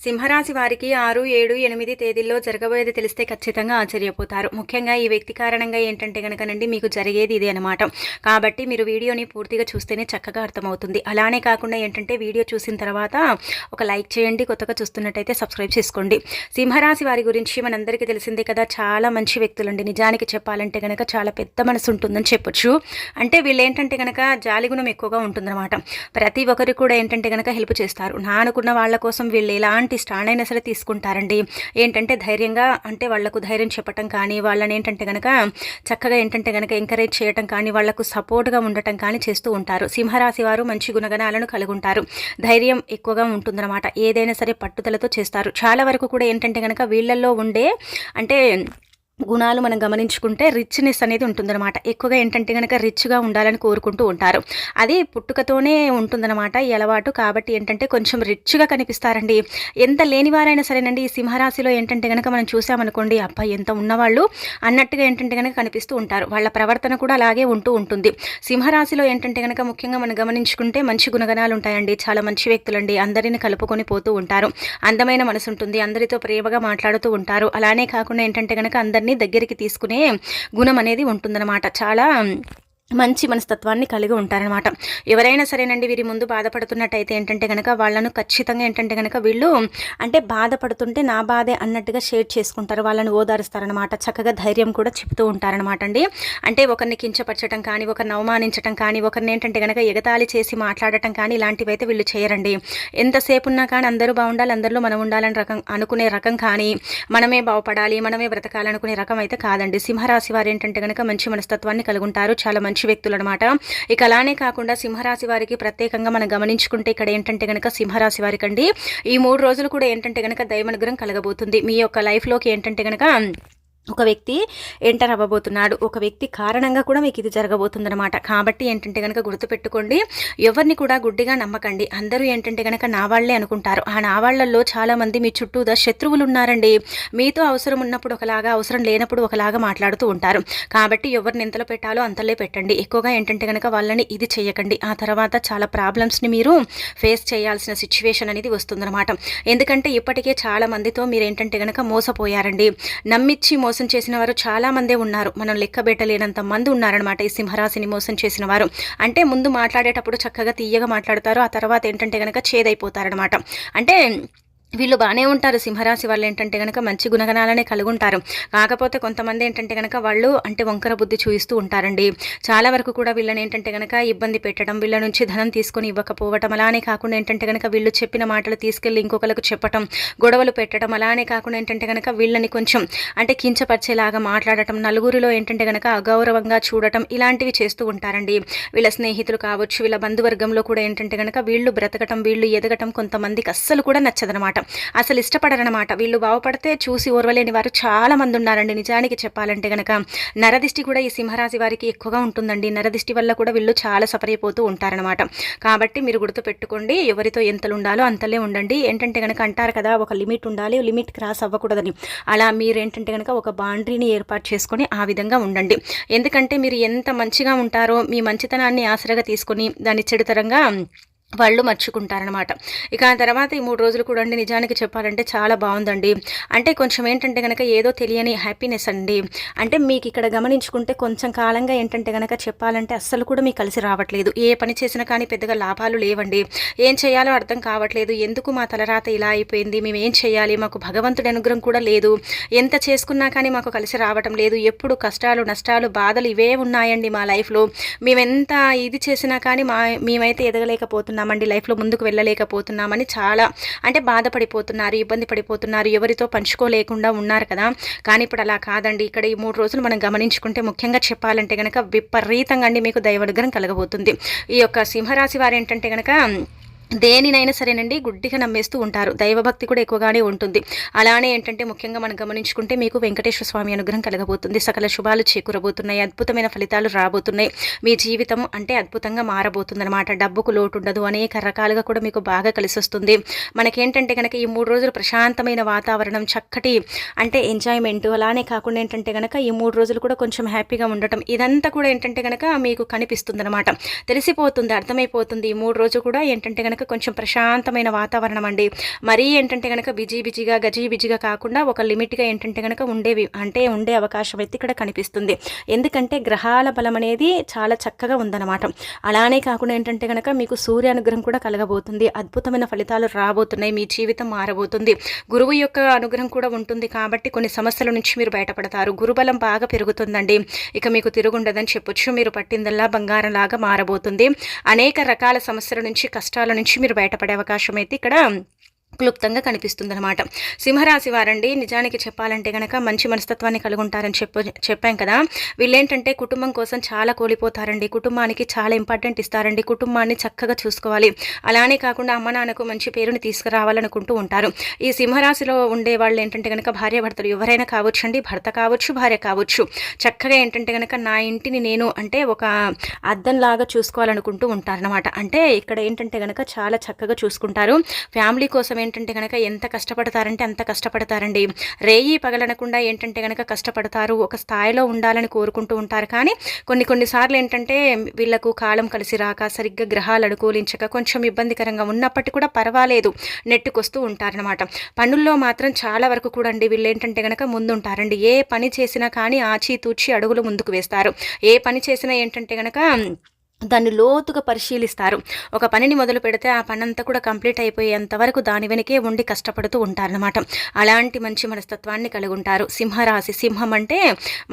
సింహరాశి వారికి 6, 7, 8 తేదీల్లో జరగబోయేది తెలిస్తే ఖచ్చితంగా ఆశ్చర్యపోతారు. ముఖ్యంగా ఈ వ్యక్తి కారణంగా ఏంటంటే గనకనండి మీకు జరిగేది ఇదే అనమాట. కాబట్టి మీరు వీడియోని పూర్తిగా చూస్తేనే చక్కగా అర్థమవుతుంది. అలానే కాకుండా ఏంటంటే వీడియో చూసిన తర్వాత ఒక లైక్ చేయండి. కొత్తగా చూస్తున్నట్టయితే సబ్స్క్రైబ్ చేసుకోండి. సింహరాశి వారి గురించి మనందరికీ తెలిసిందే కదా, చాలా మంచి వ్యక్తులండి. నిజానికి చెప్పాలంటే గనక చాలా పెద్ద మనసు ఉంటుందని చెప్పొచ్చు. అంటే వీళ్ళు ఏంటంటే గనక జాలిగుణం ఎక్కువగా ఉంటుందన్నమాట. ప్రతి ఒక్కరికి కూడా ఏంటంటే గనక హెల్ప్ చేస్తారు. నా అనుకున్న వాళ్ళ కోసం వీళ్ళు ఎలాంటి స్టాండ్ అయినా సరే తీసుకుంటారండి. ఏంటంటే ధైర్యంగా, అంటే వాళ్లకు ధైర్యం చెప్పటం కానీ, వాళ్ళని ఏంటంటే గనక చక్కగా ఏంటంటే గనక ఎంకరేజ్ చేయటం కానీ, వాళ్లకు సపోర్ట్గా ఉండటం కానీ చేస్తూ ఉంటారు. సింహరాశి వారు మంచి గుణగణాలను కలిగి ఉంటారు. ధైర్యం ఎక్కువగా ఉంటుందన్నమాట. ఏదైనా సరే పట్టుదలతో చేస్తారు. చాలా వరకు కూడా ఏంటంటే గనక వీళ్ళల్లో ఉండే అంటే గుణాలు మనం గమనించుకుంటే రిచ్నెస్ అనేది ఉంటుందన్నమాట. ఎక్కువగా ఏంటంటే కనుక రిచ్గా ఉండాలని కోరుకుంటూ ఉంటారు. అది పుట్టుకతోనే ఉంటుందన్నమాట ఈ అలవాటు. కాబట్టి ఏంటంటే కొంచెం రిచ్గా కనిపిస్తారండి. ఎంత లేనివారైనా సరేనండి ఈ సింహరాశిలో ఏంటంటే కనుక మనం చూసామనుకోండి, అబ్బాయి ఎంత ఉన్నవాళ్ళు అన్నట్టుగా ఏంటంటే కనుక కనిపిస్తూ ఉంటారు. వాళ్ళ ప్రవర్తన కూడా అలాగే ఉంటూ ఉంటుంది. సింహరాశిలో ఏంటంటే కనుక ముఖ్యంగా మనం గమనించుకుంటే మంచి గుణగణాలు ఉంటాయండి. చాలా మంచి వ్యక్తులండి. అందరిని కలుపుకొని పోతూ ఉంటారు. అందమైన మనసు ఉంటుంది. అందరితో ప్రేమగా మాట్లాడుతూ ఉంటారు. అలానే కాకుండా ఏంటంటే కనుక అందరినీ దగ్గరికి తీసుకునే గుణం అనేది ఉంటుందన్నమాట. చాలా మంచి మనస్తత్వాన్ని కలిగి ఉంటారనమాట. ఎవరైనా సరేనండి వీరి ముందు బాధపడుతున్నట్టయితే ఏంటంటే కనుక వాళ్ళను ఖచ్చితంగా ఏంటంటే కనుక వీళ్ళు అంటే బాధపడుతుంటే నా బాధే అన్నట్టుగా షేర్ చేసుకుంటారు. వాళ్ళని ఓదారుస్తారనమాట. చక్కగా ధైర్యం కూడా చెప్తూ ఉంటారనమాట అండి. అంటే ఒకరిని కించపరచడం కానీ, ఒకరిని అవమానించడం కానీ, ఒకరిని ఏంటంటే కనుక ఎగతాళి చేసి మాట్లాడటం కానీ ఇలాంటివి అయితే వీళ్ళు చేయరండి. ఎంతసేపు ఉన్నా కానీ అందరూ బాగుండాలి, అందరిలో మనం ఉండాలని అనుకునే రకం కానీ, మనమే బాగుపడాలి, మనమే బ్రతకాలనుకునే రకం అయితే కాదండి. సింహరాశి వారు ఏంటంటే కనుక మంచి మనస్తత్వాన్ని కలిగి ఉంటారు. చాలా మంచి వ్యక్తులు అనమాట. ఇక అలానే కాకుండా సింహరాశి వారికి ప్రత్యేకంగా మనం గమనించుకుంటే ఇక్కడ ఏంటంటే గనక సింహరాశి వారికి అండి ఈ 3 రోజులు కూడా ఏంటంటే గనక దైవానుగ్రహం కలగబోతుంది. మీ యొక్క లైఫ్లోకి ఏంటంటే గనక ఒక వ్యక్తి ఎంటర్ అవ్వబోతున్నాడు. ఒక వ్యక్తి కారణంగా కూడా మీకు ఇది జరగబోతుందన్నమాట. కాబట్టి ఏంటంటే కనుక గుర్తుపెట్టుకోండి, ఎవరిని కూడా గుడ్డిగా నమ్మకండి. అందరూ ఏంటంటే కనుక నా వాళ్లే అనుకుంటారు. ఆ నా వాళ్లలో చాలామంది మీ చుట్టూదా శత్రువులు ఉన్నారండి. మీతో అవసరం ఉన్నప్పుడు ఒకలాగా, అవసరం లేనప్పుడు ఒకలాగా మాట్లాడుతూ ఉంటారు. కాబట్టి ఎవరిని ఎంతలో పెట్టాలో అంతలే పెట్టండి. ఎక్కువగా ఏంటంటే కనుక వాళ్ళని ఇది చేయకండి. ఆ తర్వాత చాలా ప్రాబ్లమ్స్ని మీరు ఫేస్ చేయాల్సిన సిచ్యువేషన్ అనేది వస్తుందన్నమాట. ఎందుకంటే ఇప్పటికే చాలా మందితో మీరు ఏంటంటే కనుక మోసపోయారండి. నమ్మిచ్చి మోసం చేసిన వారు చాలా మందే ఉన్నారు. మనం లెక్క పెట్టలేనంత మంది ఉన్నారనమాట ఈ సింహరాశిని మోసం చేసిన వారు. అంటే ముందు మాట్లాడేటప్పుడు చక్కగా తీయగా మాట్లాడతారు. ఆ తర్వాత ఏంటంటే కనుక చేదైపోతారనమాట. అంటే వీళ్ళు బాగానే ఉంటారు. సింహరాశి వాళ్ళు ఏంటంటే కనుక మంచి గుణగణాలనే కలిగి ఉంటారు. కాకపోతే కొంతమంది ఏంటంటే కనుక వాళ్ళు అంటే వంకర బుద్ధి చూపిస్తూ ఉంటారండి. చాలా వరకు కూడా వీళ్ళని ఏంటంటే కనుక ఇబ్బంది పెట్టడం, వీళ్ళ నుంచి ధనం తీసుకొని ఇవ్వకపోవటం, అలానే కాకుండా ఏంటంటే కనుక వీళ్ళు చెప్పిన మాటలు తీసుకెళ్ళి ఇంకొకరికి చెప్పటం, గొడవలు పెట్టడం, అలానే కాకుండా ఏంటంటే కనుక వీళ్ళని కొంచెం అంటే కించపరిచేలాగా మాట్లాడటం, నలుగురిలో ఏంటంటే కనుక అగౌరవంగా చూడటం, ఇలాంటివి చేస్తూ ఉంటారండి. వీళ్ళ స్నేహితులు కావచ్చు, వీళ్ళ బంధువర్గంలో కూడా ఏంటంటే కనుక వీళ్ళు బ్రతకటం, వీళ్ళు ఎదగటం కొంతమందికి అస్సలు కూడా నచ్చదనమాట. అసలు ఇష్టపడరనమాట. వీళ్ళు బాగుపడితే చూసి ఓర్వలేని వారు చాలా మంది ఉన్నారండి. నిజానికి చెప్పాలంటే గనక నరదిష్టి కూడా ఈ సింహరాశి వారికి ఎక్కువగా ఉంటుందండి. నరదిష్టి వల్ల కూడా వీళ్ళు చాలా సఫర్ అయిపోతూ ఉంటారనమాట. కాబట్టి మీరు గుర్తుపెట్టుకోండి, ఎవరితో ఎంతలు ఉండాలో అంతలే ఉండండి. ఏంటంటే కనుక అంటారు కదా, ఒక లిమిట్ ఉండాలి, లిమిట్ క్రాస్ అవ్వకూడదని. అలా మీరు ఏంటంటే కనుక ఒక బౌండరీని ఏర్పాటు చేసుకొని ఆ విధంగా ఉండండి. ఎందుకంటే మీరు ఎంత మంచిగా ఉంటారో మీ మంచితనాన్ని ఆసరగా తీసుకొని దాన్ని చెడుతరంగా వాళ్ళు మర్చుకుంటారనమాట. ఇక ఆ తర్వాత ఈ 3 రోజులు కూడా అండి నిజానికి చెప్పాలంటే చాలా బాగుందండి. అంటే కొంచెం ఏంటంటే కనుక ఏదో తెలియని హ్యాపీనెస్ అండి. అంటే మీకు ఇక్కడ గమనించుకుంటే కొంచెం కాలంగా ఏంటంటే కనుక చెప్పాలంటే అస్సలు కూడా మీకు కలిసి రావట్లేదు. ఏ పని చేసినా కానీ పెద్దగా లాభాలు లేవండి. ఏం చేయాలో అర్థం కావట్లేదు. ఎందుకు మా తలరాత ఇలా అయిపోయింది, మేము ఏం చేయాలి, మాకు భగవంతుడి అనుగ్రహం కూడా లేదు, ఎంత చేసుకున్నా కానీ మాకు కలిసి రావటం లేదు, ఎప్పుడు కష్టాలు నష్టాలు బాధలు ఇవే ఉన్నాయండి మా లైఫ్లో. మేమెంత ఇది చేసినా కానీ మేమైతే ఎదగలేకపోతున్నాం మండి, లైఫ్లో ముందుకు వెళ్ళలేకపోతున్నామని చాలా అంటే బాధపడిపోతున్నారు, ఇబ్బంది పడిపోతున్నారు, ఎవరితో పంచుకోలేకుండా ఉన్నారు కదా. కానీ ఇప్పుడు అలా కాదండి. ఇక్కడ ఈ 3 రోజులు మనం గమనించుకుంటే ముఖ్యంగా చెప్పాలంటే కనుక విపరీతంగా అండి మీకు దైవానుగ్రహం కలగబోతుంది. ఈ యొక్క సింహరాశి వారు ఏంటంటే కనుక దేనినైనా సరేనండి గుడ్డిగా నమ్మేస్తూ ఉంటారు. దైవభక్తి కూడా ఎక్కువగానే ఉంటుంది. అలానే ఏంటంటే ముఖ్యంగా మనం గమనించుకుంటే మీకు వెంకటేశ్వర స్వామి అనుగ్రహం కలగబోతుంది. సకల శుభాలు చేకూరబోతున్నాయి. అద్భుతమైన ఫలితాలు రాబోతున్నాయి. మీ జీవితం అంటే అద్భుతంగా మారబోతుందన్నమాట. డబ్బుకు లోటు ఉండదు. అనేక రకాలుగా కూడా మీకు బాగా కలిసి వస్తుంది. మనకేంటంటే కనుక ఈ 3 రోజులు ప్రశాంతమైన వాతావరణం, చక్కటి అంటే ఎంజాయ్మెంట్, అలానే కాకుండా ఏంటంటే కనుక ఈ 3 రోజులు కూడా కొంచెం హ్యాపీగా ఉండటం, ఇదంతా కూడా ఏంటంటే కనుక మీకు కనిపిస్తుంది అనమాట. తెలిసిపోతుంది, అర్థమైపోతుంది. ఈ 3 రోజులు కూడా ఏంటంటే కనుక కనుక కొంచెం ప్రశాంతమైన వాతావరణం అండి. మరీ ఏంటంటే కనుక బిజీగా గజిబిజిగా కాకుండా ఒక లిమిట్గా ఏంటంటే కనుక ఉండే అవకాశం అయితే ఇక్కడ కనిపిస్తుంది. ఎందుకంటే గ్రహాల బలం అనేది చాలా చక్కగా ఉందన్నమాట. అలానే కాకుండా ఏంటంటే కనుక మీకు సూర్య అనుగ్రహం కూడా కలగబోతుంది. అద్భుతమైన ఫలితాలు రాబోతున్నాయి. మీ జీవితం మారబోతుంది. గురువు యొక్క అనుగ్రహం కూడా ఉంటుంది కాబట్టి కొన్ని సమస్యల నుంచి మీరు బయటపడతారు. గురుబలం బాగా పెరుగుతుందండి. ఇక మీకు తిరుగుండదని చెప్పొచ్చు. మీరు పట్టిందల్లా బంగారం లాగా మారబోతుంది. అనేక రకాల సమస్యల నుంచి, కష్టాల నుంచి మీరు బయటపడే అవకాశం అయితే ఇక్కడ క్లుప్తంగా కనిపిస్తుందన్నమాట. సింహరాశి వారండి నిజానికి చెప్పాలంటే కనుక మంచి మనస్తత్వాన్ని కలిగి ఉంటారని చెప్పాం కదా. వీళ్ళేంటంటే కుటుంబం కోసం చాలా కోల్పోతారండి. కుటుంబానికి చాలా ఇంపార్టెంట్ ఇస్తారండి. కుటుంబాన్ని చక్కగా చూసుకోవాలి. అలానే కాకుండా అమ్మ నాన్నకు మంచి పేరుని తీసుకురావాలనుకుంటూ ఉంటారు. ఈ సింహరాశిలో ఉండే వాళ్ళు ఏంటంటే కనుక భార్యాభర్తలు ఎవరైనా కావచ్చు అండి, భర్త కావచ్చు, భార్య కావచ్చు. చక్కగా ఏంటంటే కనుక నా ఇంటిని నేను అంటే ఒక అద్దంలాగా చూసుకోవాలనుకుంటూ ఉంటారనమాట. అంటే ఇక్కడ ఏంటంటే కనుక చాలా చక్కగా చూసుకుంటారు. ఫ్యామిలీ కోసం ఏంటంటే కనుక ఎంత కష్టపడతారంటే అంత కష్టపడతారండి. రేయి పగలనకుండా ఏంటంటే కనుక కష్టపడతారు. ఒక స్థాయిలో ఉండాలని కోరుకుంటూ ఉంటారు. కానీ కొన్నిసార్లు ఏంటంటే వీళ్ళకు కాలం కలిసి రాక, సరిగ్గా గ్రహాలు అనుకూలించక కొంచెం ఇబ్బందికరంగా ఉన్నప్పటికీ కూడా పర్వాలేదు నెట్టుకొస్తూ ఉంటారనమాట. పనుల్లో మాత్రం చాలా వరకు కూడా అండి వీళ్ళు ఏంటంటే కనుక ముందుంటారండి. ఏ పని చేసినా కానీ ఆచితూచి అడుగులు ముందుకు వేస్తారు. ఏ పని చేసినా ఏంటంటే కనుక దాన్ని లోతుగా పరిశీలిస్తారు. ఒక పనిని మొదలు పెడితే ఆ పని అంతా కూడా కంప్లీట్ అయిపోయేంత వరకు దాని వెనకే ఉండి కష్టపడుతూ ఉంటారనమాట. అలాంటి మంచి మనస్తత్వాన్ని కలిగి ఉంటారు. సింహరాశి, సింహం అంటే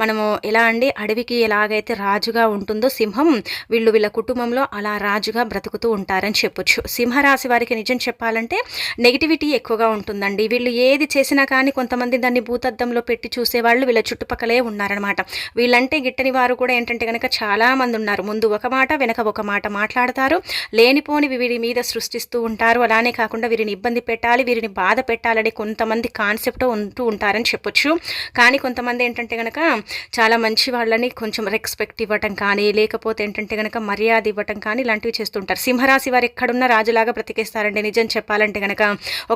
మనము ఎలా అండి అడవికి ఎలాగైతే రాజుగా ఉంటుందో సింహం, వీళ్ళ కుటుంబంలో అలా రాజుగా బ్రతుకుతూ ఉంటారని చెప్పొచ్చు. సింహరాశి వారికి నిజం చెప్పాలంటే నెగిటివిటీ ఎక్కువగా ఉంటుందండి. వీళ్ళు ఏది చేసినా కానీ కొంతమంది దాన్ని భూతద్దంలో పెట్టి చూసేవాళ్ళు వీళ్ళ చుట్టుపక్కలే ఉన్నారనమాట. వీళ్ళంటే గిట్టని వారు కూడా ఏంటంటే కనుక చాలా మంది ఉన్నారు. ముందు ఒక మాట వెనక ఒక మాట మాట్లాడతారు. లేనిపోని వీరి మీద సృష్టిస్తూ ఉంటారు. అలానే కాకుండా వీరిని ఇబ్బంది పెట్టాలి, వీరిని బాధ పెట్టాలని కొంతమంది కాన్సెప్ట్ ఉంటూ ఉంటారని చెప్పొచ్చు. కానీ కొంతమంది ఏంటంటే కనుక చాలా మంచి వాళ్ళని కొంచెం రెస్పెక్ట్ ఇవ్వటం కానీ, లేకపోతే ఏంటంటే కనుక మర్యాద ఇవ్వటం కానీ ఇలాంటివి చేస్తుంటారు. సింహరాశి వారు ఎక్కడున్న రాజులాగా బ్రతికేస్తారండి. నిజం చెప్పాలంటే కనుక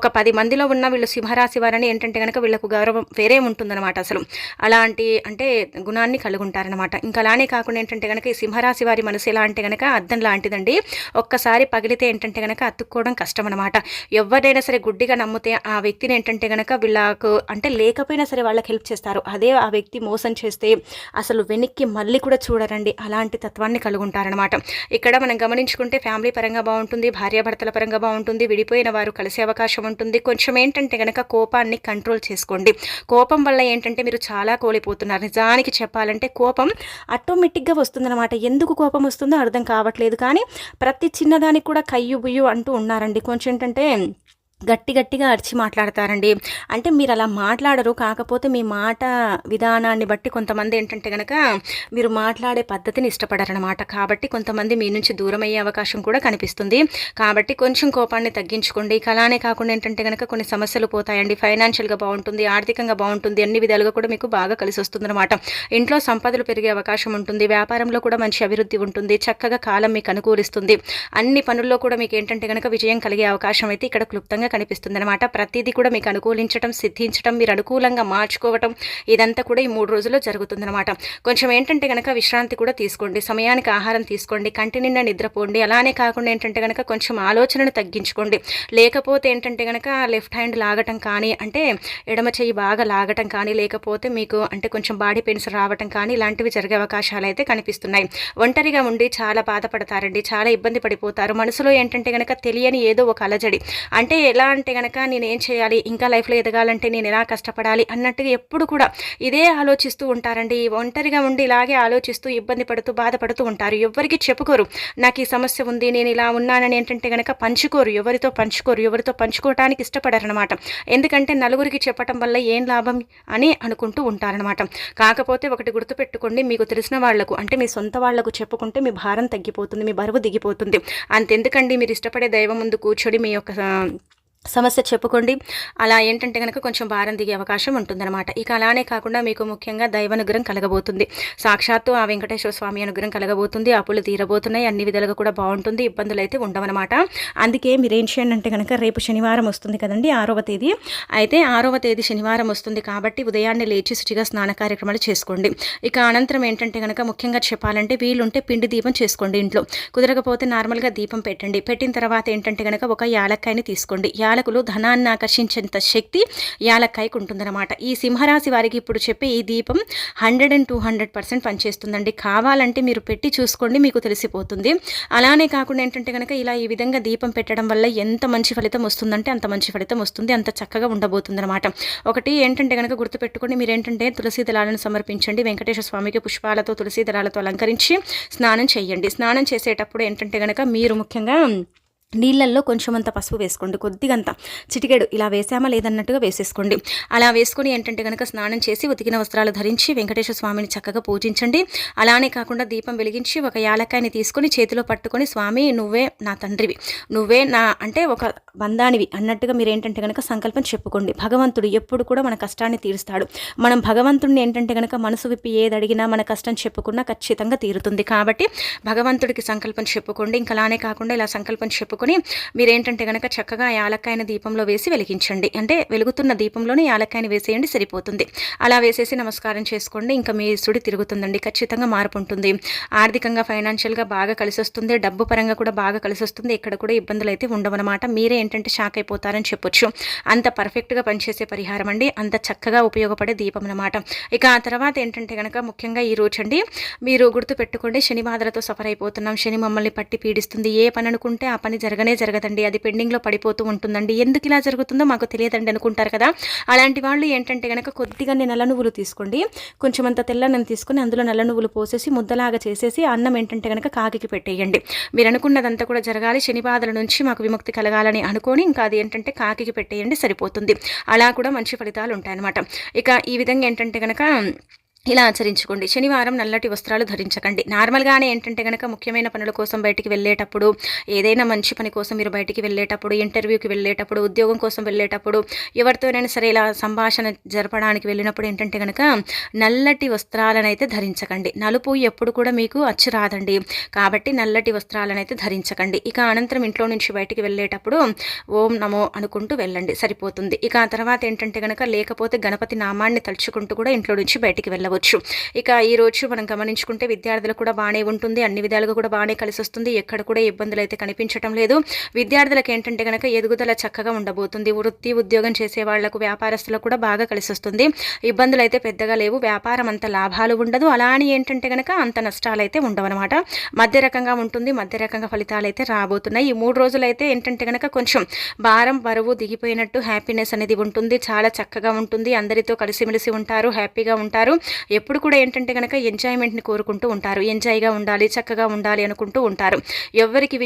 ఒక 10 మందిలో ఉన్న వీళ్ళు సింహరాశి వారని ఏంటంటే కనుక వీళ్ళకు గౌరవం వేరే ఉంటుందన్నమాట. అసలు అలాంటి అంటే గుణాన్ని కలిగి ఉంటారనమాట. ఇంకా అలానే కాకుండా ఏంటంటే కనుక ఈ సింహరాశి వారి మనసు ఎలా అంటే కనుక అద్దం లాంటిదండి. ఒక్కసారి పగిలితే ఏంటంటే కనుక అతుక్కోవడం కష్టం అనమాట. ఎవరైనా సరే గుడ్డిగా నమ్మితే ఆ వ్యక్తిని ఏంటంటే కనుక వీళ్ళకు అంటే లేకపోయినా సరే వాళ్ళకి హెల్ప్ చేస్తారు. అదే ఆ వ్యక్తి మోసం చేస్తే అసలు వెనక్కి మళ్ళీ కూడా చూడరండి. అలాంటి తత్వాన్ని కలిగి ఉంటారనమాట. ఇక్కడ మనం గమనించుకుంటే ఫ్యామిలీ పరంగా బాగుంటుంది, భార్యాభర్తల పరంగా బాగుంటుంది, విడిపోయిన వారు కలిసే అవకాశం ఉంటుంది. కొంచెం ఏంటంటే కనుక కోపాన్ని కంట్రోల్ చేసుకోండి. కోపం వల్ల ఏంటంటే మీరు చాలా కోల్పోతున్నారు. నిజానికి చెప్పాలంటే కోపం ఆటోమేటిక్గా వస్తుందన్నమాట. ఎందుకు కోపం వస్తుందో అర్థం కావట్లేదు. కానీ ప్రతి చిన్నదానికి కూడా కయ్యు బుయ్యు అంటూ ఉన్నారండి. కొంచెం ఏంటంటే గట్టిగా అరిచి మాట్లాడతారండి. అంటే మీరు అలా మాట్లాడరు, కాకపోతే మీ మాట విధానాన్ని బట్టి కొంతమంది ఏంటంటే కనుక మీరు మాట్లాడే పద్ధతిని ఇష్టపడరనమాట. కాబట్టి కొంతమంది మీ నుంచి దూరం అయ్యే అవకాశం కూడా కనిపిస్తుంది. కాబట్టి కొంచెం కోపాన్ని తగ్గించుకోండి. అలానే కాకుండా ఏంటంటే కనుక కొన్ని సమస్యలు పోతాయండి. ఫైనాన్షియల్గా బాగుంటుంది, ఆర్థికంగా బాగుంటుంది, అన్ని విధాలుగా కూడా మీకు బాగా కలిసి వస్తుందన్నమాట. ఇంట్లో సంపదలు పెరిగే అవకాశం ఉంటుంది. వ్యాపారంలో కూడా మంచి అభివృద్ధి ఉంటుంది. చక్కగా కాలం మీకు అనుకూలిస్తుంది. అన్ని పనుల్లో కూడా మీకు ఏంటంటే కనుక విజయం కలిగే అవకాశం అయితే ఇక్కడ క్లుప్తంగా కనిపిస్తుంది అనమాట. ప్రతిదీ కూడా మీకు అనుకూలించడం, సిద్ధించడం, మీరు అనుకూలంగా మార్చుకోవటం ఇదంతా కూడా ఈ 3 రోజుల్లో జరుగుతుందన్నమాట. కొంచెం ఏంటంటే కనుక విశ్రాంతి కూడా తీసుకోండి. సమయానికి ఆహారం తీసుకోండి. కంటి నిండా నిద్రపోండి. అలానే కాకుండా ఏంటంటే కనుక కొంచెం ఆలోచనను తగ్గించుకోండి. లేకపోతే ఏంటంటే కనుక లెఫ్ట్ హ్యాండ్ లాగటం కానీ, అంటే ఎడమ చెయ్యి బాగా లాగటం కానీ, లేకపోతే మీకు అంటే కొంచెం బాడీ పెయిన్స్ రావటం కానీ ఇలాంటివి జరిగే అవకాశాలు అయితే కనిపిస్తున్నాయి. ఒంటరిగా ఉండి చాలా బాధపడతారండి. చాలా ఇబ్బంది పడిపోతారు. మనసులో ఏంటంటే కనుక తెలియని ఏదో ఒక అలజడి. అంటే ఎలా అంటే కనుక నేనేం చేయాలి, ఇంకా లైఫ్లో ఎదగాలంటే నేను ఎలా కష్టపడాలి అన్నట్టుగా ఎప్పుడు కూడా ఇదే ఆలోచిస్తూ ఉంటారండి. ఒంటరిగా ఉండి ఇలాగే ఆలోచిస్తూ ఇబ్బంది పడుతూ బాధపడుతూ ఉంటారు. ఎవరికి చెప్పుకోరు నాకు ఈ సమస్య ఉంది, నేను ఇలా ఉన్నానని ఏంటంటే కనుక పంచుకోరు. ఎవరితో పంచుకోవటానికి ఇష్టపడరనమాట. ఎందుకంటే నలుగురికి చెప్పటం వల్ల ఏం లాభం అని అనుకుంటూ ఉంటారనమాట. కాకపోతే ఒకటి గుర్తుపెట్టుకోండి, మీకు తెలిసిన వాళ్లకు అంటే మీ సొంత వాళ్లకు చెప్పుకుంటే మీ భారం తగ్గిపోతుంది, మీ బరువు దిగిపోతుంది. అంతెందుకండి మీరు ఇష్టపడే దైవం ముందు కూర్చొని మీ యొక్క సమస్య చెప్పుకోండి. అలా ఏంటంటే గనక కొంచెం భారం దిగే అవకాశం ఉంటుందన్నమాట. ఇక అలానే కాకుండా మీకు ముఖ్యంగా దైవానుగ్రహం కలగబోతుంది. సాక్షాత్తు ఆ వెంకటేశ్వర స్వామి అనుగ్రహం కలగబోతుంది. అప్పులు తీరబోతున్నాయి. అన్ని విధాలుగా కూడా బావుంటుంది. ఇబ్బందులైతే ఉండవనమాట. అందుకే మీరేం చేయండి అంటే గనక రేపు శనివారం వస్తుంది కదండీ 6వ తేదీ. అయితే 6వ తేదీ శనివారం వస్తుంది కాబట్టి ఉదయాన్నే లేచి శుచిగా స్నాన కార్యక్రమాలు చేసుకోండి. ఇక అనంతరం ఏంటంటే గనక ముఖ్యంగా చెప్పాలంటే వీలుంటే పిండి దీపం చేసుకోండి ఇంట్లో. కుదరకపోతే నార్మల్‌గా దీపం పెట్టండి. పెట్టిన తర్వాత ఏంటంటే గనక ఒక యాలక్కాయని తీసుకోండి. యాలకులు ధనాన్ని ఆకర్షించేంత శక్తి యాలక్కాయకు ఉంటుందన్నమాట. ఈ సింహరాశి వారికి ఇప్పుడు చెప్పే ఈ దీపం 100 and 200% పనిచేస్తుందండి. కావాలంటే మీరు పెట్టి చూసుకోండి, మీకు తెలిసిపోతుంది. అలానే కాకుండా ఏంటంటే కనుక ఇలా ఈ విధంగా దీపం పెట్టడం వల్ల ఎంత మంచి ఫలితం వస్తుందంటే అంత మంచి ఫలితం వస్తుంది, అంత చక్కగా ఉండబోతుందన్నమాట. ఒకటి ఏంటంటే కనుక గుర్తుపెట్టుకోండి, మీరేంటంటే తులసి దళాలను సమర్పించండి. వెంకటేశ్వర స్వామికి పుష్పాలతో తులసి దళాలతో అలంకరించి స్నానం చేయండి. స్నానం చేసేటప్పుడు ఏంటంటే కనుక మీరు ముఖ్యంగా నీళ్ళల్లో కొంచెమంత పసుపు వేసుకోండి, కొద్దిగంత చిటికెడు ఇలా వేసామా లేదన్నట్టుగా వేసేసుకోండి. అలా వేసుకొని ఏంటంటే కనుక స్నానం చేసి ఉతికిన వస్త్రాలు ధరించి వెంకటేశ్వర స్వామిని చక్కగా పూజించండి. అలానే కాకుండా దీపం వెలిగించి ఒక యాలక్కాయని తీసుకొని చేతిలో పట్టుకొని, స్వామి నువ్వే నా తండ్రివి, నువ్వే నా అంటే ఒక బంధానివి అన్నట్టుగా మీరు ఏంటంటే కనుక సంకల్పం చెప్పుకోండి. భగవంతుడు ఎప్పుడు కూడా మన కష్టాన్ని తీరుస్తాడు. మనం భగవంతుడిని ఏంటంటే కనుక మనసు విప్పి ఏది అడిగినా మన కష్టం చెప్పుకున్నా ఖచ్చితంగా తీరుతుంది. కాబట్టి భగవంతుడికి సంకల్పం చెప్పుకోండి. ఇంకా అలానే కాకుండా ఇలా సంకల్పం చెప్పుకొని మీరేంటంటే కనుక చక్కగా యాలక్కాయని దీపంలో వేసి వెలిగించండి. అంటే వెలుగుతున్న దీపంలోనే యాలక్కాయని వేసేయండి, సరిపోతుంది. అలా వేసేసి నమస్కారం చేసుకోండి. ఇంకా మీ సుడి తిరుగుతుందండి, ఖచ్చితంగా మార్పు ఉంటుంది. ఆర్థికంగా ఫైనాన్షియల్గా బాగా కలిసి వస్తుంది, డబ్బు పరంగా కూడా బాగా కలిసి వస్తుంది. ఎక్కడ కూడా ఇబ్బందులు అయితే ఉండవన్నమాట. మీరే ఏంటంటే షాక్ అయిపోతారని చెప్పొచ్చు. అంత పర్ఫెక్ట్గా పనిచేసే పరిహారం అండి, అంత చక్కగా ఉపయోగపడే దీపం అన్నమాట. ఇక ఆ తర్వాత ఏంటంటే కనుక ముఖ్యంగా ఈ రోజు అండి మీరు గుర్తుపెట్టుకోండి, శని బాధలతో సఫర్ అయిపోతున్నాం, శని మమ్మల్ని పట్టి పీడిస్తుంది, ఏ పని అనుకుంటే ఆ పని జరగదండి, అది పెండింగ్లో పడిపోతూ ఉంటుందండి, ఎందుకు ఇలా జరుగుతుందో మాకు తెలియదండి అనుకుంటారు కదా. అలాంటి వాళ్ళు ఏంటంటే కనుక కొద్దిగా నల్ల నువ్వులు తీసుకోండి, కొంచెం అంత తెల్లన్నం తీసుకొని అందులో నల్ల నువ్వులు పోసేసి ముద్దలాగా చేసేసి అన్నం ఏంటంటే కనుక కాకికి పెట్టేయండి. మీరు అనుకున్నదంతా కూడా జరగాలి, శని బాధల నుంచి మాకు విముక్తి కలగాలని అనుకొని ఇంకా అది ఏంటంటే కాకికి పెట్టేయండి, సరిపోతుంది. అలా కూడా మంచి ఫలితాలు ఉంటాయన్నమాట. ఇక ఈ విధంగా ఏంటంటే కనుక ఇలా ఆచరించుకోండి. శనివారం నల్లటి వస్త్రాలు ధరించకండి. నార్మల్గానే ఏంటంటే కనుక ముఖ్యమైన పనుల కోసం బయటికి వెళ్ళేటప్పుడు, ఏదైనా మంచి పని కోసం మీరు బయటికి వెళ్ళేటప్పుడు, ఇంటర్వ్యూకి వెళ్ళేటప్పుడు, ఉద్యోగం కోసం వెళ్ళేటప్పుడు, ఎవరితోనైనా సరే ఇలా సంభాషణ జరపడానికి వెళ్ళినప్పుడు ఏంటంటే కనుక నల్లటి వస్త్రాలను అయితే ధరించకండి. నలుపు ఎప్పుడు కూడా మీకు అచ్చు రాదండి, కాబట్టి నల్లటి వస్త్రాలను అయితే ధరించకండి. ఇక అనంతరం ఇంట్లో నుంచి బయటికి వెళ్ళేటప్పుడు ఓం నమో అనుకుంటూ వెళ్ళండి, సరిపోతుంది. ఇక ఆ తర్వాత ఏంటంటే కనుక లేకపోతే గణపతి నామాన్ని తలుచుకుంటూ కూడా ఇంట్లో నుంచి బయటికి వెళ్ళవచ్చు. ఇక ఈ రోజు మనం గమనించుకుంటే విద్యార్థులకు కూడా బాగానే ఉంటుంది, అన్ని విధాలుగా కూడా బాగానే కలిసి వస్తుంది, ఎక్కడ కూడా ఇబ్బందులు అయితే కనిపించడం లేదు. విద్యార్థులకు ఏంటంటే కనుక ఎదుగుదల చక్కగా ఉండబోతుంది. వృత్తి ఉద్యోగం చేసే వాళ్లకు, వ్యాపారస్తులకు కూడా బాగా కలిసి వస్తుంది. ఇబ్బందులు అయితే పెద్దగా లేవు, వ్యాపారం అంత లాభాలు ఉండదు, అలా అని ఏంటంటే కనుక అంత నష్టాలు అయితే ఉండవన్నమాట. మధ్య రకంగా ఉంటుంది, మధ్య రకంగా ఫలితాలు అయితే రాబోతున్నాయి. ఈ 3 రోజులైతే ఏంటంటే కనుక కొంచెం భారం బరువు దిగిపోయినట్టు హ్యాపీనెస్ అనేది ఉంటుంది, చాలా చక్కగా ఉంటుంది, అందరితో కలిసిమెలిసి ఉంటారు, హ్యాపీగా ఉంటారు. ఎప్పుడు కూడా ఏంటంటే కనుక ఎంజాయ్మెంట్ని కోరుకుంటూ ఉంటారు, ఎంజాయ్గా ఉండాలి, చక్కగా ఉండాలి అనుకుంటూ ఉంటారు. ఎవరికి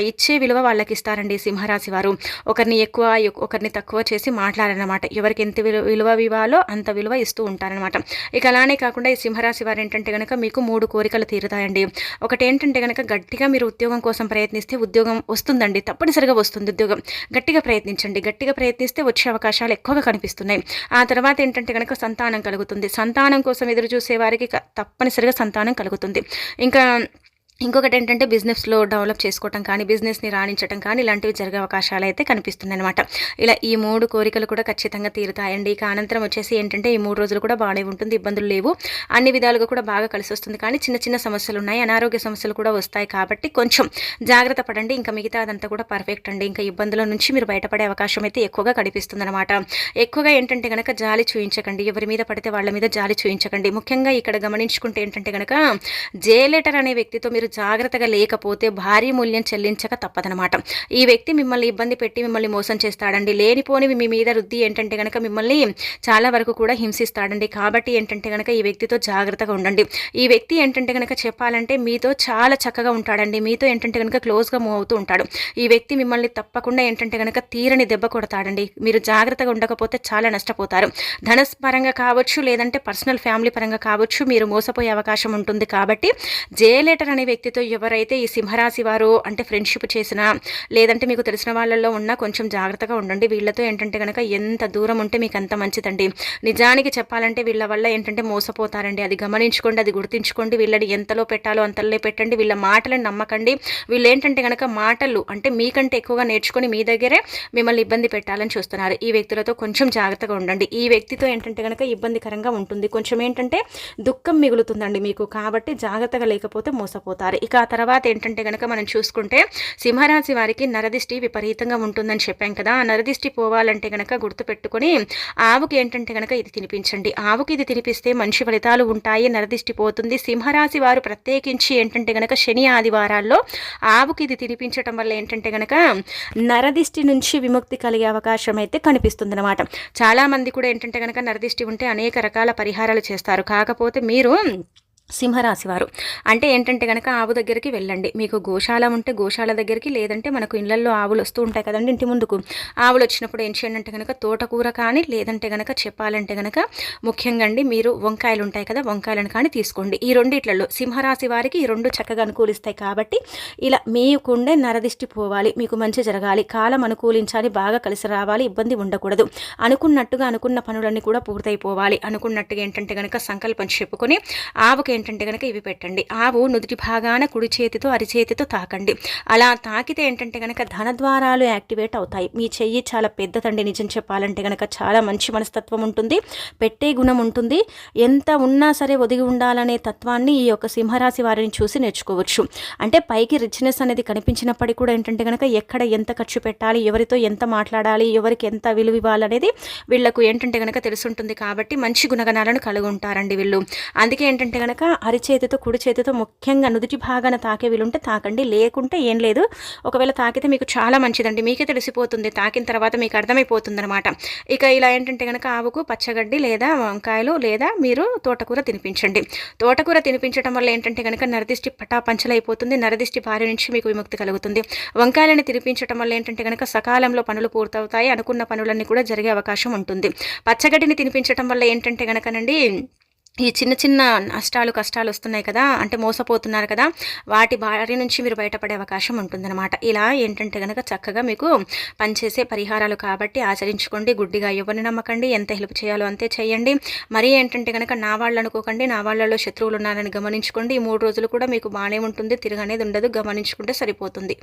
ఇచ్చే విలువ వాళ్ళకి ఇస్తారండి సింహరాశి వారు. ఒకరిని ఎక్కువ ఒకరిని తక్కువ చేసి మాట్లాడారనమాట. ఎవరికి ఎంత విలువ ఇవ్వాలో అంత విలువ ఇస్తూ ఉంటారనమాట. ఇక అలానే కాకుండా ఈ సింహరాశి వారు ఏంటంటే కనుక మీకు 3 కోరికలు తీరుతాయండి. ఒకటి ఏంటంటే కనుక గట్టిగా మీరు ఉద్యోగం కోసం ప్రయత్నిస్తే ఉద్యోగం వస్తుందండి, తప్పనిసరిగా వస్తుంది ఉద్యోగం. గట్టిగా ప్రయత్నించండి, గట్టిగా ప్రయత్నిస్తే వచ్చే అవకాశాలు ఎక్కువగా కనిపిస్తున్నాయి. ఆ తర్వాత ఏంటంటే కనుక సంతానం కలుగుతుంది. సంతానం కోసం ఎదురు చూసే వారికి తప్పనిసరిగా సంతానం కలుగుతుంది. ఇంకా ఇంకొకటి ఏంటంటే బిజినెస్లో డెవలప్ చేసుకోవటం కానీ, బిజినెస్ని రాణించడం కానీ ఇలాంటివి జరిగే అవకాశాలు అయితే కనిపిస్తున్నాయి అనమాట. ఇలా ఈ 3 కోరికలు కూడా ఖచ్చితంగా తీరుతాయండి. ఇక అనంతరం వచ్చేసి ఏంటంటే ఈ 3 రోజులు కూడా బాగానే ఉంటుంది, ఇబ్బందులు లేవు, అన్ని విధాలుగా కూడా బాగా కలిసి వస్తుంది. కానీ చిన్న చిన్న సమస్యలు ఉన్నాయి, అనారోగ్య సమస్యలు కూడా వస్తాయి, కాబట్టి కొంచెం జాగ్రత్త పడండి. ఇంకా మిగతా అదంతా కూడా పర్ఫెక్ట్ అండి. ఇంకా ఇబ్బందుల నుంచి మీరు బయటపడే అవకాశం అయితే ఎక్కువగా కనిపిస్తుంది అనమాట. ఎక్కువగా ఏంటంటే కనుక జాలి చూయించకండి, ఎవరి మీద పడితే వాళ్ళ మీద జాలి చూయించకండి. ముఖ్యంగా ఇక్కడ గమనించుకుంటే ఏంటంటే కనుక జేలెటర్ అనే వ్యక్తితో మీరు జాగ్రత్తగా లేకపోతే భారీ మూల్యం చెల్లించక తప్పదనమాట. ఈ వ్యక్తి మిమ్మల్ని ఇబ్బంది పెట్టి మిమ్మల్ని మోసం చేస్తాడండి, లేనిపోనివి మీ మీద రుద్ది ఏంటంటే కనుక మిమ్మల్ని చాలా వరకు కూడా హింసిస్తాడండి. కాబట్టి ఏంటంటే కనుక ఈ వ్యక్తితో జాగ్రత్తగా ఉండండి. ఈ వ్యక్తి ఏంటంటే కనుక చెప్పాలంటే మీతో చాలా చక్కగా ఉంటాడండి, మీతో ఏంటంటే కనుక క్లోజ్గా మూవ్ అవుతూ ఉంటాడు. ఈ వ్యక్తి మిమ్మల్ని తప్పకుండా ఏంటంటే కనుక తీరని దెబ్బ కొడతాడండి. మీరు జాగ్రత్తగా ఉండకపోతే చాలా నష్టపోతారు. ధనపరంగా కావచ్చు, లేదంటే పర్సనల్ ఫ్యామిలీ పరంగా కావచ్చు, మీరు మోసపోయే అవకాశం ఉంటుంది. కాబట్టి జేలేటర్ అనే వ్యక్తి వ్యక్తితో ఎవరైతే ఈ సింహరాశి వారు అంటే ఫ్రెండ్షిప్ చేసినా లేదంటే మీకు తెలిసిన వాళ్ళల్లో ఉన్నా కొంచెం జాగ్రత్తగా ఉండండి. వీళ్ళతో ఏంటంటే కనుక ఎంత దూరం ఉంటే మీకు అంత మంచిదండి. నిజానికి చెప్పాలంటే వీళ్ళ వల్ల ఏంటంటే మోసపోతారండి. అది గమనించుకోండి, అది గుర్తుంచుకోండి. వీళ్ళని ఎంతలో పెట్టాలో అంతలో పెట్టండి. వీళ్ళ మాటలను నమ్మకండి. వీళ్ళు ఏంటంటే కనుక మాటలు అంటే మీకంటే ఎక్కువగా నేర్చుకొని మీ దగ్గరే మిమ్మల్ని ఇబ్బంది పెట్టాలని చూస్తున్నారు. ఈ వ్యక్తులతో కొంచెం జాగ్రత్తగా ఉండండి. ఈ వ్యక్తితో ఏంటంటే కనుక ఇబ్బందికరంగా ఉంటుంది. కొంచెం ఏంటంటే దుఃఖం మిగులుతుందండి మీకు. కాబట్టి జాగ్రత్తగా లేకపోతే మోసపోతారు. ఇక ఆ తర్వాత ఏంటంటే కనుక మనం చూసుకుంటే సింహరాశి వారికి నరదిష్టి విపరీతంగా ఉంటుందని చెప్పాం కదా. ఆ నరదిష్టి పోవాలంటే కనుక గుర్తుపెట్టుకొని ఆవుకి ఏంటంటే కనుక ఇది తినిపించండి. ఆవుకి ఇది తినిపిస్తే మంచి ఫలితాలు ఉంటాయి, నరదిష్టి పోతుంది. సింహరాశి వారు ప్రత్యేకించి ఏంటంటే కనుక శని ఆదివారాల్లో ఆవుకి ఇది తినిపించడం వల్ల ఏంటంటే కనుక నరదిష్టి నుంచి విముక్తి కలిగే అవకాశం అయితే కనిపిస్తుంది అనమాట. చాలామంది కూడా ఏంటంటే కనుక నరదిష్టి ఉంటే అనేక రకాల పరిహారాలు చేస్తారు. కాకపోతే మీరు సింహరాశి వారు అంటే ఏంటంటే కనుక ఆవు దగ్గరికి వెళ్ళండి. మీకు గోశాల ఉంటే గోశాల దగ్గరికి, లేదంటే మనకు ఇళ్లల్లో ఆవులు వస్తూ ఉంటాయి కదండి ఇంటి ముందుకు. ఆవులు వచ్చినప్పుడు ఏం చేయండి అంటే కనుక తోటకూర కానీ, లేదంటే కనుక చెప్పాలంటే కనుక ముఖ్యంగా అండి మీరు వంకాయలు ఉంటాయి కదా, వంకాయలను కానీ తీసుకోండి. ఈ రెండిట్లలో సింహరాశి వారికి ఈ రెండు చక్కగా అనుకూలిస్తాయి. కాబట్టి ఇలా మీకుండే నరదిష్టి పోవాలి, మీకు మంచి జరగాలి, కాలం అనుకూలించాలి, బాగా కలిసి రావాలి, ఇబ్బంది ఉండకూడదు, అనుకున్నట్టుగా అనుకున్న పనులన్నీ కూడా పూర్తయిపోవాలి అనుకున్నట్టుగా ఏంటంటే కనుక సంకల్పం చెప్పుకొని ఆవుకి ఏంటంటే కనుక ఇవి పెట్టండి. ఆవు నుదుటి భాగాన కుడి చేతితో అరిచేతితో తాకండి. అలా తాకితే ఏంటంటే కనుక ధనద్వారాలు యాక్టివేట్ అవుతాయి. మీ చెయ్యి చాలా పెద్దదండి. నిజం చెప్పాలంటే కనుక చాలా మంచి మనస్తత్వం ఉంటుంది, పెట్టే గుణం ఉంటుంది. ఎంత ఉన్నా సరే ఒదిగి ఉండాలనే తత్వాన్ని ఈ యొక్క సింహరాశి వారిని చూసి నేర్చుకోవచ్చు. అంటే పైకి రిచ్నెస్ అనేది కనిపించినప్పటికీ కూడా ఏంటంటే కనుక ఎక్కడ ఎంత ఖర్చు పెట్టాలి, ఎవరితో ఎంత మాట్లాడాలి, ఎవరికి ఎంత విలువ ఇవ్వాలనేది వీళ్లకు ఏంటంటే కనుక తెలుసుంటుంది. కాబట్టి మంచి గుణగణాలను కలిగి ఉంటారండి వీళ్ళు. అందుకే ఏంటంటే కనుక అరిచేతితో కుడి చేతితో ముఖ్యంగా నుదుటి భాగాన తాకే వీలుంటే తాకండి, లేకుంటే ఏం లేదు. ఒకవేళ తాకితే మీకు చాలా మంచిదండి, మీకే తెలిసిపోతుంది, తాకిన తర్వాత మీకు అర్థమైపోతుంది అనమాట. ఇక ఇలా ఏంటంటే కనుక ఆవుకు పచ్చగడ్డి లేదా వంకాయలు లేదా మీరు తోటకూర తినిపించండి. తోటకూర తినిపించడం వల్ల ఏంటంటే కనుక నరదిష్టి పటాపంచలైపోతుంది, నరదిష్టి బారి నుంచి మీకు విముక్తి కలుగుతుంది. వంకాయలను తినిపించడం వల్ల ఏంటంటే కనుక సకాలంలో పనులు పూర్తవుతాయి, అనుకున్న పనులన్నీ కూడా జరిగే అవకాశం ఉంటుంది. పచ్చగడ్డిని తినిపించడం వల్ల ఏంటంటే కనుకనండి ఈ చిన్న చిన్న నష్టాలు కష్టాలు వస్తున్నాయి కదా, అంటే మోసపోతున్నారు కదా, వాటి బారి నుంచి మీరు బయటపడే అవకాశం ఉంటుందన్నమాట. ఇలా ఏంటంటే కనుక చక్కగా మీకు పనిచేసే పరిహారాలు కాబట్టి ఆచరించుకోండి. గుడ్డిగా ఎవరిని నమ్మకండి, ఎంత హెల్ప్ చేయాలో అంతే చేయండి. మరీ ఏంటంటే కనుక నా వాళ్ళు అనుకోకండి, నా వాళ్ళలో శత్రువులు ఉన్నారని గమనించుకోండి. ఈ 3 రోజులు కూడా మీకు బాగానే ఉంటుంది, తిరగనేది ఉండదు, గమనించుకుంటే సరిపోతుంది.